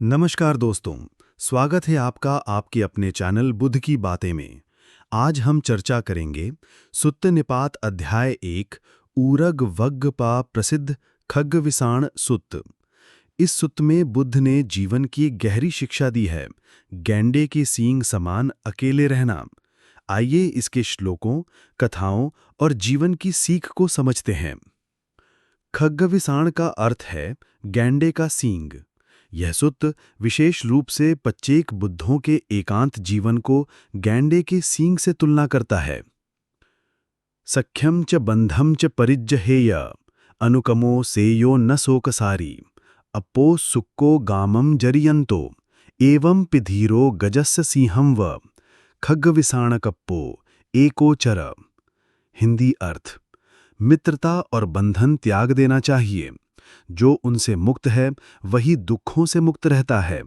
नमस्कार दोस्तों, स्वागत है आपका आपके अपने चैनल बुद्ध की बातें में। आज हम चर्चा करेंगे सुत्त निपात अध्याय 1 ऊरग वग्गपा प्रसिद्ध खग्गविसाण सुत्त। इस सुत्त में बुद्ध ने जीवन की एक गहरी शिक्षा दी है, गैंडे के सींग समान अकेले रहना। आइए इसके श्लोकों, कथाओं और जीवन की सीख को समझते हैं। खग्गविसाण का अर्थ है गैंडे का सींग। यह सुत्त विशेष रूप से पच्चेक बुद्धों के एकांत जीवन को गैंडे के सींग से तुलना करता है। सख्यम च बंधम च परिज्जहेय अनुकमो सेयो न शोकसारी अप्पो सुक्को गामम जरियंतो एवं पिधीरो गजस्य सिंहम व खग्गविसाणकप्पो एकोचर। हिंदी अर्थ: मित्रता और बंधन त्याग देना चाहिए। जो उनसे मुक्त है वही दुखों से मुक्त रहता है।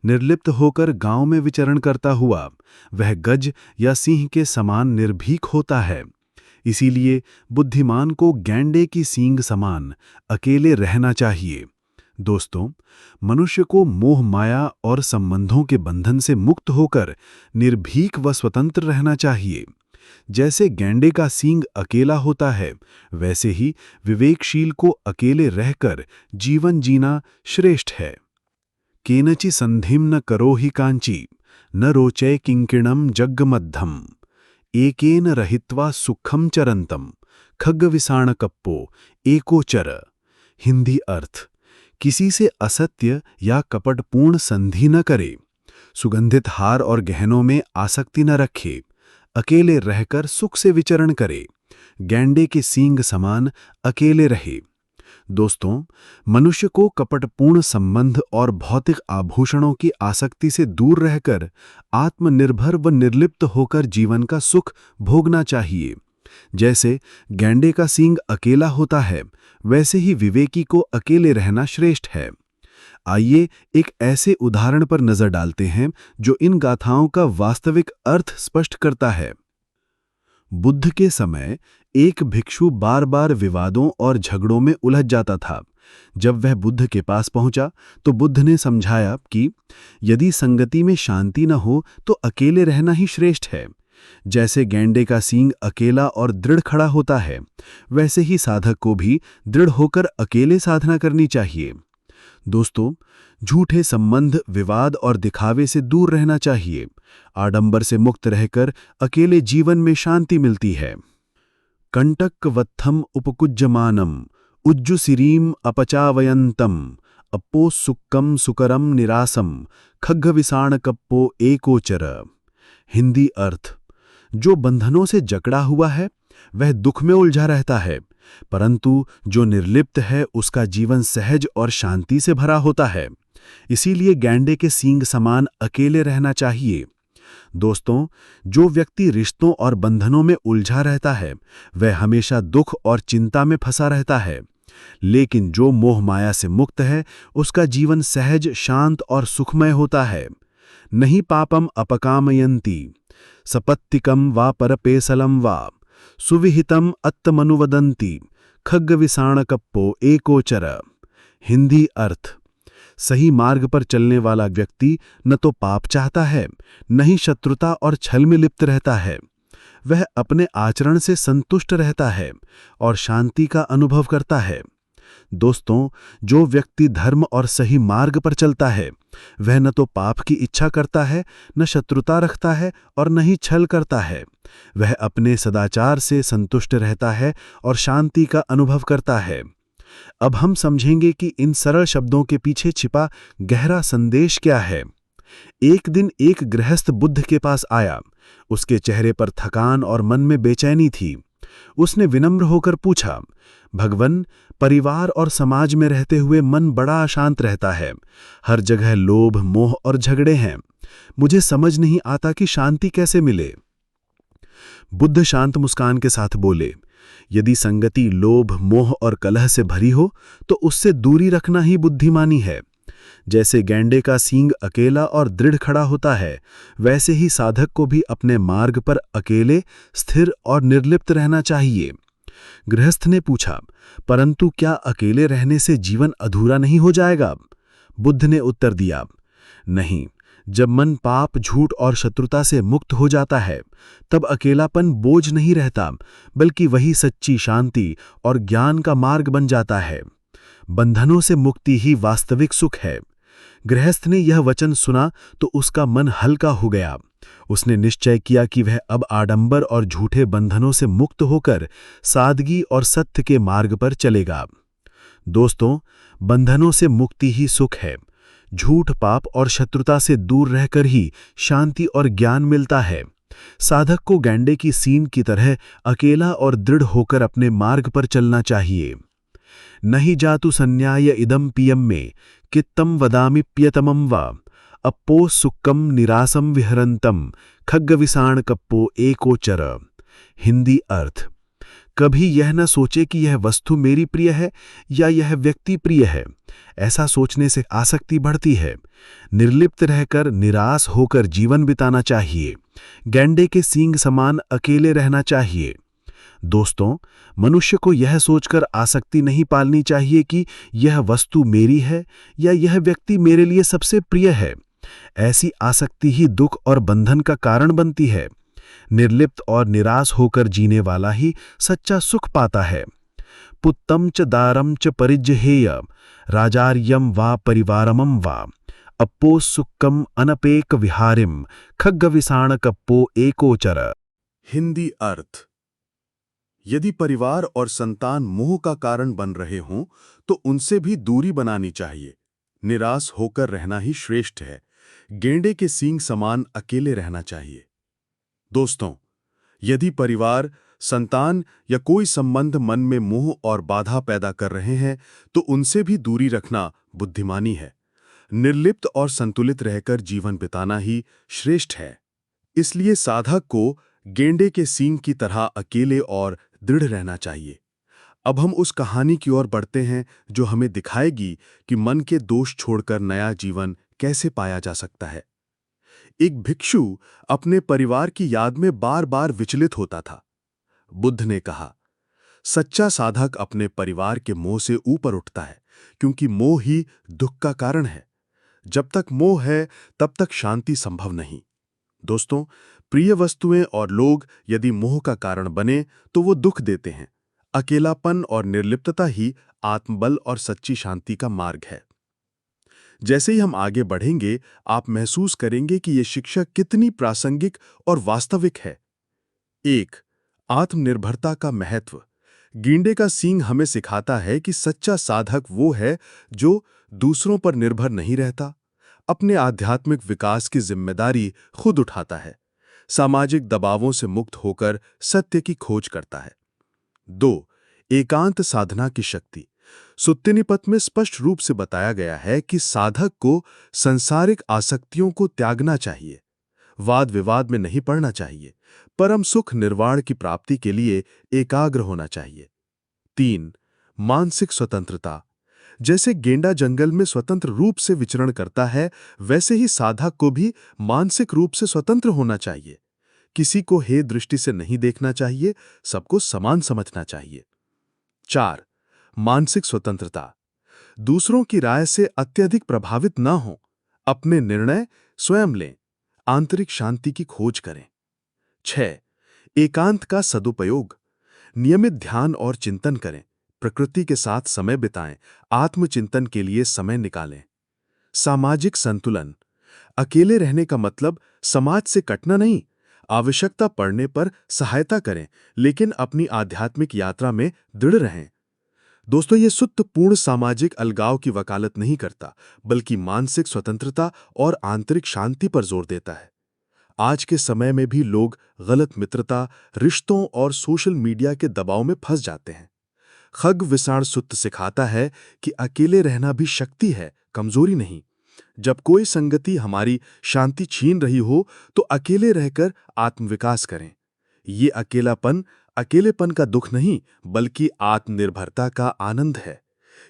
निर्लिप्त होकर गांव में विचरण करता हुआ वह गज या सिंह के समान निर्भीक होता है। इसीलिए बुद्धिमान को गैंडे की सींग समान अकेले रहना चाहिए। दोस्तों, मनुष्य को मोह माया और संबंधों के बंधन से मुक्त होकर निर्भीक व स्वतंत्र रहना चाहिए। जैसे गैंडे का सींग अकेला होता है, वैसे ही विवेकशील को अकेले रहकर जीवन जीना श्रेष्ठ है। केनचि संधिम न करोहि कांची न रोचय किंकिणम जग्गमद्धम एकेन रहित्वा सुखम चरंतम खग्गविसाणकप्पो एकोचर। हिंदी अर्थ: किसी से असत्य या कपटपूर्ण संधि न करे, सुगंधित हार और गहनों में आसक्ति न रखे, अकेले रहकर सुख से विचरण करे, गैंडे के सींग समान अकेले रहे। दोस्तों, मनुष्य को कपटपूर्ण संबंध और भौतिक आभूषणों की आसक्ति से दूर रहकर आत्मनिर्भर व निर्लिप्त होकर जीवन का सुख भोगना चाहिए। जैसे गैंडे का सींग अकेला होता है, वैसे ही विवेकी को अकेले रहना श्रेष्ठ है। आइए एक ऐसे उदाहरण पर नजर डालते हैं जो इन गाथाओं का वास्तविक अर्थ स्पष्ट करता है। बुद्ध के समय एक भिक्षु बार बार विवादों और झगड़ों में उलझ जाता था। जब वह बुद्ध के पास पहुंचा तो बुद्ध ने समझाया कि यदि संगति में शांति न हो तो अकेले रहना ही श्रेष्ठ है। जैसे गैंडे का सींग अकेला और दृढ़ खड़ा होता है, वैसे ही साधक को भी दृढ़ होकर अकेले साधना करनी चाहिए। दोस्तों, झूठे संबंध, विवाद और दिखावे से दूर रहना चाहिए। आडंबर से मुक्त रहकर अकेले जीवन में शांति मिलती है। कंटकवत्थम उपकुज्यमानम उज्जुसिरीम अपचावयंतम अप्पो सुक्कम सुकरम निरासम खग्गविसाणकप्पो एकोचर। हिंदी अर्थ: जो बंधनों से जकड़ा हुआ है वह दुख में उलझा रहता है, परंतु जो निर्लिप्त है उसका जीवन सहज और शांति से भरा होता है। इसीलिए गैंडे के सींग समान अकेले रहना चाहिए। दोस्तों, जो व्यक्ति रिश्तों और बंधनों में उलझा रहता है वह हमेशा दुख और चिंता में फंसा रहता है, लेकिन जो मोह माया से मुक्त है उसका जीवन सहज, शांत और सुखमय होता है। नहीं पापम अपकामयन्ति सपत्तिकम वा परपेसलम वा सुविहितम अत्तमनुवदन्ति खग्गविसाणकप्पो एकोचर। हिंदी अर्थ: सही मार्ग पर चलने वाला व्यक्ति न तो पाप चाहता है, न ही शत्रुता और छल में लिप्त रहता है। वह अपने आचरण से संतुष्ट रहता है और शांति का अनुभव करता है। दोस्तों, जो व्यक्ति धर्म और सही मार्ग पर चलता है वह न तो पाप की इच्छा करता है, न शत्रुता रखता है और न ही छल करता है। वह अपने सदाचार से संतुष्ट रहता है और शांति का अनुभव करता है। अब हम समझेंगे कि इन सरल शब्दों के पीछे छिपा गहरा संदेश क्या है। एक दिन एक गृहस्थ बुद्ध के पास आया। उसके चेहरे पर थकान और मन में बेचैनी थी। उसने विनम्र होकर पूछा, भगवन, परिवार और समाज में रहते हुए मन बड़ा अशांत रहता है। हर जगह लोभ, मोह और झगड़े हैं। मुझे समझ नहीं आता कि शांति कैसे मिले। बुद्ध शांत मुस्कान के साथ बोले, यदि संगति लोभ, मोह और कलह से भरी हो तो उससे दूरी रखना ही बुद्धिमानी है। जैसे गैंडे का सींग अकेला और दृढ़ खड़ा होता है, वैसे ही साधक को भी अपने मार्ग पर अकेले, स्थिर और निर्लिप्त रहना चाहिए। गृहस्थ ने पूछा, परंतु क्या अकेले रहने से जीवन अधूरा नहीं हो जाएगा? बुद्ध ने उत्तर दिया, नहीं, जब मन पाप, झूठ और शत्रुता से मुक्त हो जाता है, तब अकेलापन बोझ नहीं रहता, बल्कि वही सच्ची शांति और ज्ञान का मार्ग बन जाता है। बंधनों से मुक्ति ही वास्तविक सुख है। गृहस्थ ने यह वचन सुना तो उसका मन हल्का हो गया। उसने निश्चय किया कि वह अब आडंबर और झूठे बंधनों से मुक्त होकर सादगी और सत्य के मार्ग पर चलेगा। दोस्तों, बंधनों से मुक्ति ही सुख है। झूठ, पाप और शत्रुता से दूर रहकर ही शांति और ज्ञान मिलता है। साधक को गैंडे की सींग की तरह अकेला और दृढ़ होकर अपने मार्ग पर चलना चाहिए। नहीं जातु संन्याय इदम पियम में कित्तम वदामि प्यतमम वा अप्पो सुक्कम निरासम विहरंतम खग्गविसाण कप्पो एकोचर। हिंदी अर्थ: कभी यह न सोचे कि यह वस्तु मेरी प्रिय है या यह व्यक्ति प्रिय है। ऐसा सोचने से आसक्ति बढ़ती है। निर्लिप्त रहकर, निराश होकर जीवन बिताना चाहिए। गैंडे के सींग समान अकेले रहना चाहिए। दोस्तों, मनुष्य को यह सोचकर आसक्ति नहीं पालनी चाहिए कि यह वस्तु मेरी है या यह व्यक्ति मेरे लिए सबसे प्रिय है। ऐसी आसक्ति ही दुख और बंधन का कारण बनती है। निर्लिप्त और निराश होकर जीने वाला ही सच्चा सुख पाता है। पुत्तम च दारम च परिज्जहेय राजार्यम वा परिवारमम वा अप्पो सुक्कम अनपेक विहारिम खग्गविसाण कप्पो एकोचर। हिंदी अर्थ: यदि परिवार और संतान मोह का कारण बन रहे हों तो उनसे भी दूरी बनानी चाहिए। निराश होकर रहना ही श्रेष्ठ है। गेंडे के सींग समान अकेले रहना चाहिए। दोस्तों, यदि परिवार, संतान या कोई संबंध मन में मोह और बाधा पैदा कर रहे हैं तो उनसे भी दूरी रखना बुद्धिमानी है। निर्लिप्त और संतुलित रहकर जीवन बिताना ही श्रेष्ठ है। इसलिए साधक को गेंडे के सींग की तरह अकेले और दृढ़ रहना चाहिए। अब हम उस कहानी की ओर बढ़ते हैं जो हमें दिखाएगी कि मन के दोष छोड़कर नया जीवन कैसे पाया जा सकता है। एक भिक्षु अपने परिवार की याद में बार-बार विचलित होता था। बुद्ध ने कहा, सच्चा साधक अपने परिवार के मोह से ऊपर उठता है, क्योंकि मोह ही दुख का कारण है। जब तक मोह है, तब तक शांति संभव नहीं। दोस्तों, प्रिय वस्तुएं और लोग यदि मोह का कारण बने तो वो दुख देते हैं। अकेलापन और निर्लिप्तता ही आत्मबल और सच्ची शांति का मार्ग है। जैसे ही हम आगे बढ़ेंगे, आप महसूस करेंगे कि ये शिक्षा कितनी प्रासंगिक और वास्तविक है। 1. आत्मनिर्भरता का महत्व। गेंडे का सींग हमें सिखाता है कि सच्चा साधक वो है जो दूसरों पर निर्भर नहीं रहता, अपने आध्यात्मिक विकास की जिम्मेदारी खुद उठाता है, सामाजिक दबावों से मुक्त होकर सत्य की खोज करता है। 2. एकांत साधना की शक्ति। सुत्तिनिपत में स्पष्ट रूप से बताया गया है कि साधक को सांसारिक आसक्तियों को त्यागना चाहिए, वाद विवाद में नहीं पड़ना चाहिए, परम सुख निर्वाण की प्राप्ति के लिए एकाग्र होना चाहिए। 3. मानसिक स्वतंत्रता। जैसे गेंडा जंगल में स्वतंत्र रूप से विचरण करता है, वैसे ही साधक को भी मानसिक रूप से स्वतंत्र होना चाहिए। किसी को हे दृष्टि से नहीं देखना चाहिए, सबको समान समझना चाहिए। 4. मानसिक स्वतंत्रता। दूसरों की राय से अत्यधिक प्रभावित न हों, अपने निर्णय स्वयं लें, आंतरिक शांति की खोज करें। 6. एकांत का सदुपयोग। नियमित ध्यान और चिंतन करें, प्रकृति के साथ समय बिताएं, आत्मचिंतन के लिए समय निकालें। सामाजिक संतुलन। अकेले रहने का मतलब समाज से कटना नहीं, आवश्यकता पड़ने पर सहायता करें, लेकिन अपनी आध्यात्मिक यात्रा में दृढ़ रहें। दोस्तों, ये सूत्र पूर्ण सामाजिक अलगाव की वकालत नहीं करता, बल्कि मानसिक स्वतंत्रता और आंतरिक शांति पर जोर देता है। आज के समय में भी लोग गलत मित्रता, रिश्तों और सोशल मीडिया के दबाव में फंस जाते हैं। खग्गविसाण सूत्र सिखाता है कि अकेले रहना भी शक्ति है, कमजोरी नहीं। जब कोई संगति हमारी शांति छीन रही हो तो अकेले रहकर आत्मविकास करें। ये अकेलेपन का दुख नहीं, बल्कि आत्मनिर्भरता का आनंद है।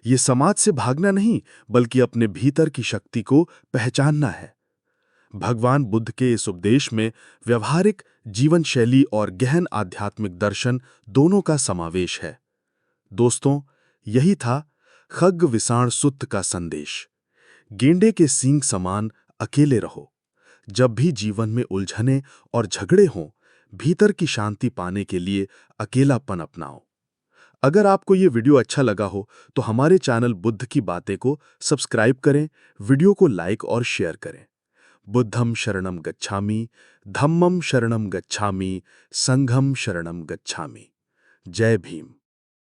ये समाज से भागना नहीं, बल्कि अपने भीतर की शक्ति को पहचानना है। भगवान बुद्ध के इस उपदेश में व्यवहारिक जीवन शैली और गहन आध्यात्मिक दर्शन दोनों का समावेश है। दोस्तों, यही था खग्गविसाण सूत्र का संदेश। गेंडे के सींग समान अकेले रहो। जब भी जीवन में उलझने और झगड़े हों, भीतर की शांति पाने के लिए अकेलापन अपनाओ। अगर आपको ये वीडियो अच्छा लगा हो तो हमारे चैनल बुद्ध की बातें को सब्सक्राइब करें, वीडियो को लाइक और शेयर करें। बुद्धं शरणं गच्छामि, धम्मं शरणं गच्छामि, संघं शरणं गच्छामि। जय भीम।